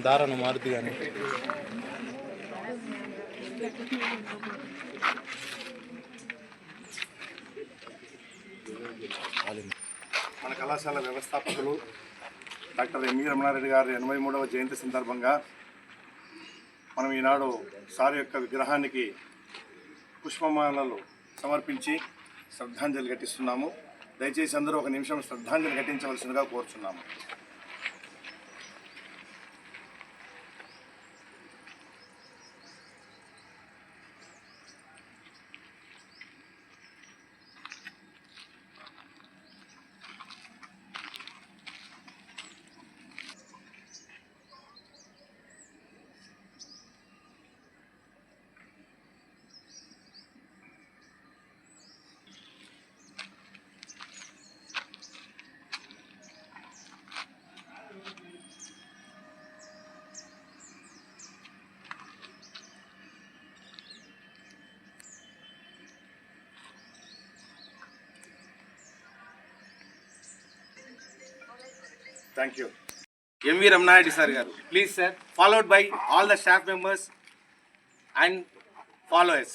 దారాన్ని మారుద్ది కానీ మన కళాశాల వ్యవస్థాపకులు డాక్టర్ ఎంవి రమణారెడ్డి గారి 83వ జయంతి సందర్భంగా మనం ఈనాడు సార్ యొక్క విగ్రహానికి పుష్పమాలలు సమర్పించి శ్రద్ధాంజలి ఘటిస్తున్నాము. దయచేసి అందరూ ఒక నిమిషం శ్రద్ధాంజలి ఘటించవలసిందిగా కోరుచున్నాము. Thank you. MV Ramanaredi sir garu. Please sir, followed by all the staff members and followers.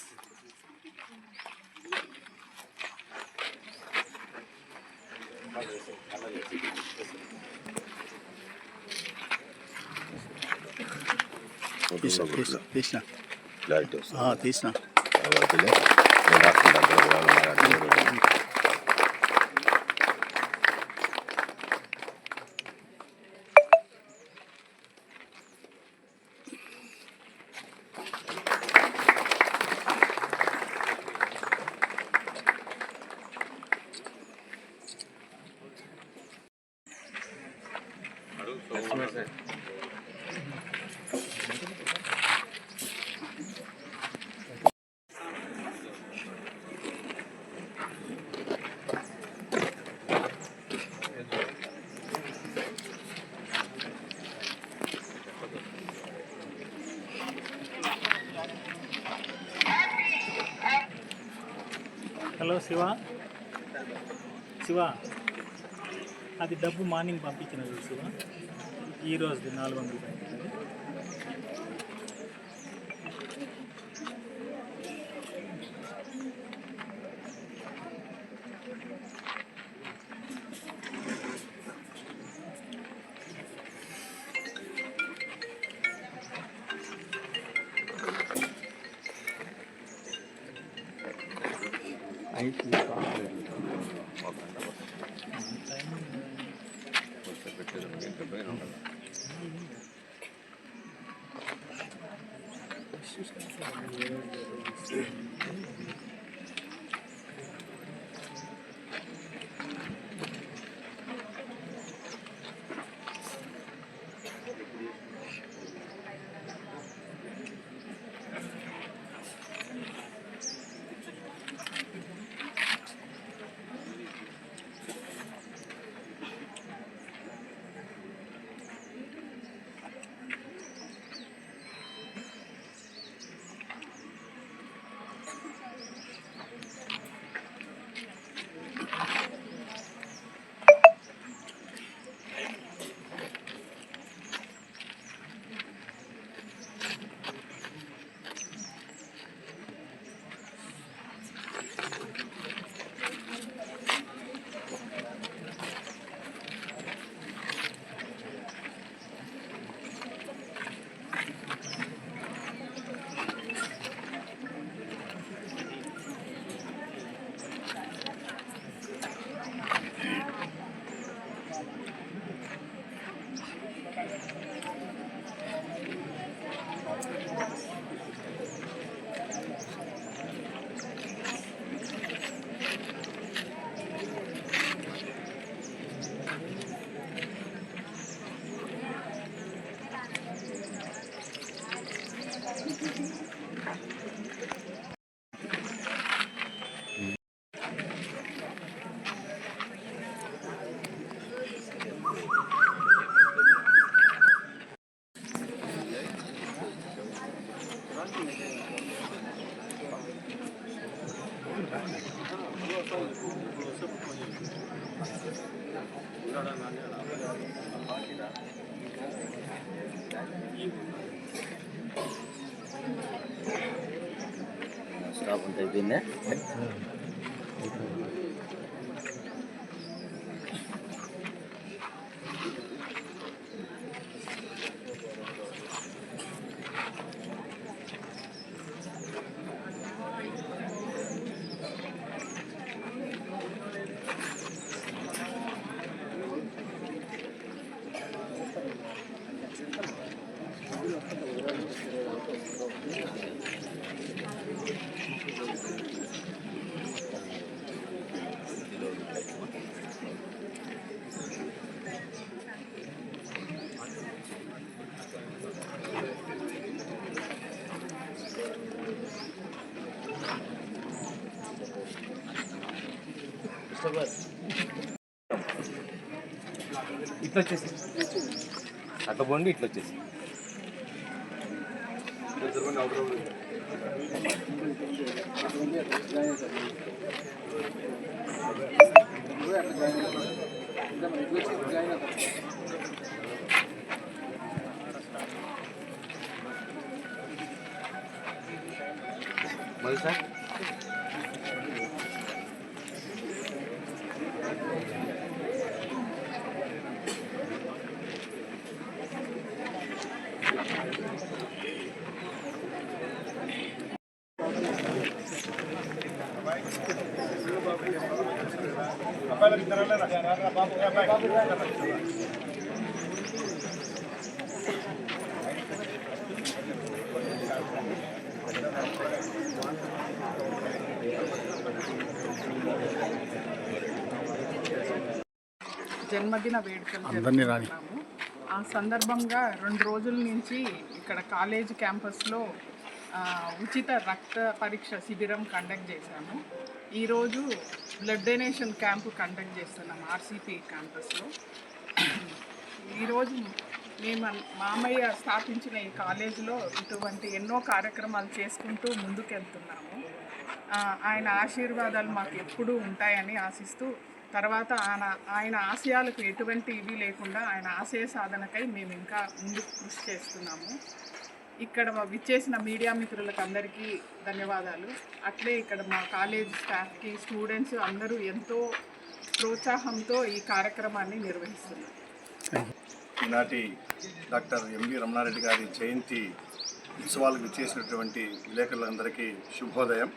తీసిన హలో శివ అది డబ్బు మార్నింగ్ పంపించినది శివ, ఈరోజుది 400. స్టాప్ అంతా అయిపోయిందా? ఇట్లా వచ్చేసి అట్లా పోండి, ఇట్లా వచ్చేసి మళ్ళీ సార్ జన్మదిన వేడుకలు జరుపుకుంటున్నాము. ఆ సందర్భంగా 2 రోజుల నుంచి ఇక్కడ కాలేజ్ క్యాంపస్లో ఉచిత రక్త పరీక్ష శిబిరం కండక్ట్ చేశాము. ఈరోజు బ్లడ్ డొనేషన్ క్యాంపు కండక్ట్ చేస్తున్నాము ఆర్సీపీ క్యాంపస్లో. ఈరోజు మేము మామయ్య స్థాపించిన ఈ కాలేజీలో ఇటువంటి ఎన్నో కార్యక్రమాలు చేసుకుంటూ ముందుకెళ్తున్నాము. ఆయన ఆశీర్వాదాలు మాకు ఎప్పుడూ ఉంటాయని ఆశిస్తూ, తర్వాత ఆయన ఆశయాలకు ఎటువంటి ఇవి లేకుండా ఆయన ఆశయ సాధనకై మేము ఇంకా ముందుకు కృషి చేస్తున్నాము. ఇక్కడ విచ్చేసిన మీడియా మిత్రులకు అందరికీ ధన్యవాదాలు. అట్లే ఇక్కడ మా కాలేజ్ స్టాఫ్కి, స్టూడెంట్స్ అందరూ ఎంతో ప్రోత్సాహంతో ఈ కార్యక్రమాన్ని నిర్వహిస్తున్నారు. ఈనాటి డాక్టర్ ఎంవి రమణారెడ్డి గారి జయంతి ఉత్సవాలకు విచ్చేసినటువంటి విలేకరులందరికీ శుభోదయం.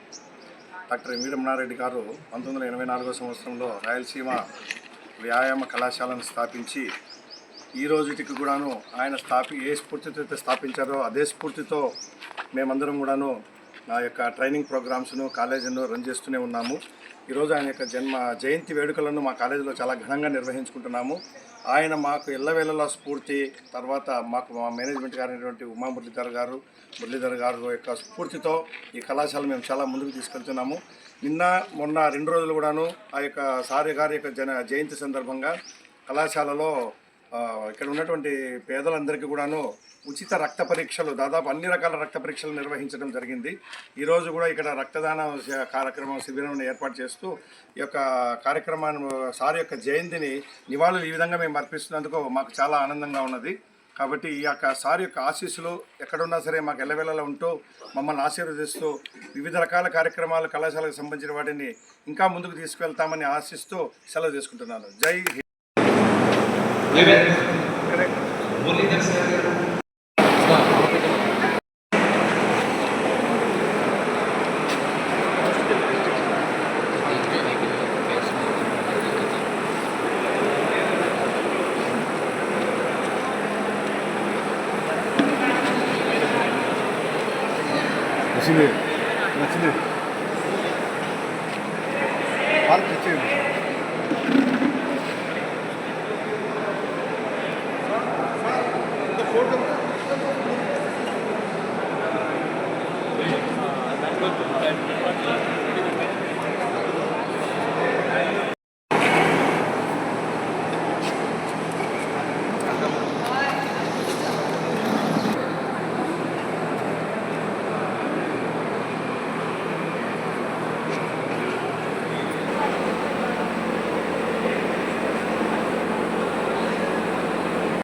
డాక్టర్ ఎంవి రమణారెడ్డి గారు 1984 సంవత్సరంలో రాయలసీమ వ్యాయామ కళాశాలను స్థాపించి ఈ రోజుటికి కూడాను ఆయన ఏ స్ఫూర్తితో అయితే స్థాపించారో అదే స్ఫూర్తితో మేమందరం కూడాను నా యొక్క ట్రైనింగ్ ప్రోగ్రామ్స్ను కాలేజీను రన్ చేస్తూనే ఉన్నాము. ఈరోజు ఆయన యొక్క జయంతి వేడుకలను మా కాలేజీలో చాలా ఘనంగా నిర్వహించుకుంటున్నాము. ఆయన మాకు ఎల్లవేళలా స్ఫూర్తి, తర్వాత మాకు మా మేనేజ్మెంట్ గారైనటువంటి ఉమా మురళీధర్ గారు యొక్క స్ఫూర్తితో ఈ కళాశాల మేము చాలా ముందుకు తీసుకెళ్తున్నాము. మొన్న 2 రోజులు కూడాను ఆ యొక్క సారి గారి యొక్క జయంతి సందర్భంగా కళాశాలలో ఇక్కడ ఉన్నటువంటి పేదలందరికీ కూడాను ఉచిత రక్త పరీక్షలు, దాదాపు అన్ని రకాల రక్త పరీక్షలు నిర్వహించడం జరిగింది. ఈరోజు కూడా ఇక్కడ రక్తదాన కార్యక్రమం శిబిరం ఏర్పాటు చేస్తూ ఈ యొక్క కార్యక్రమాన్ని సార్ యొక్క జయంతిని నివాళులు ఈ విధంగా మేము అర్పిస్తున్నందుకు మాకు చాలా ఆనందంగా ఉన్నది. కాబట్టి ఈ యొక్క సార్ యొక్క ఆశీస్సులు ఎక్కడున్నా సరే మాకు ఎల్లవేళలా ఉంటూ మమ్మల్ని ఆశీర్వదిస్తూ వివిధ రకాల కార్యక్రమాలు కళాశాలకు సంబంధించిన వాటిని ఇంకా ముందుకు తీసుకువెళ్తామని ఆశిస్తూ సెలవు తీసుకుంటున్నాను. జై హింద్. నచ్చింది వాళ్ళకి ఇచ్చేయండి. ఫోటో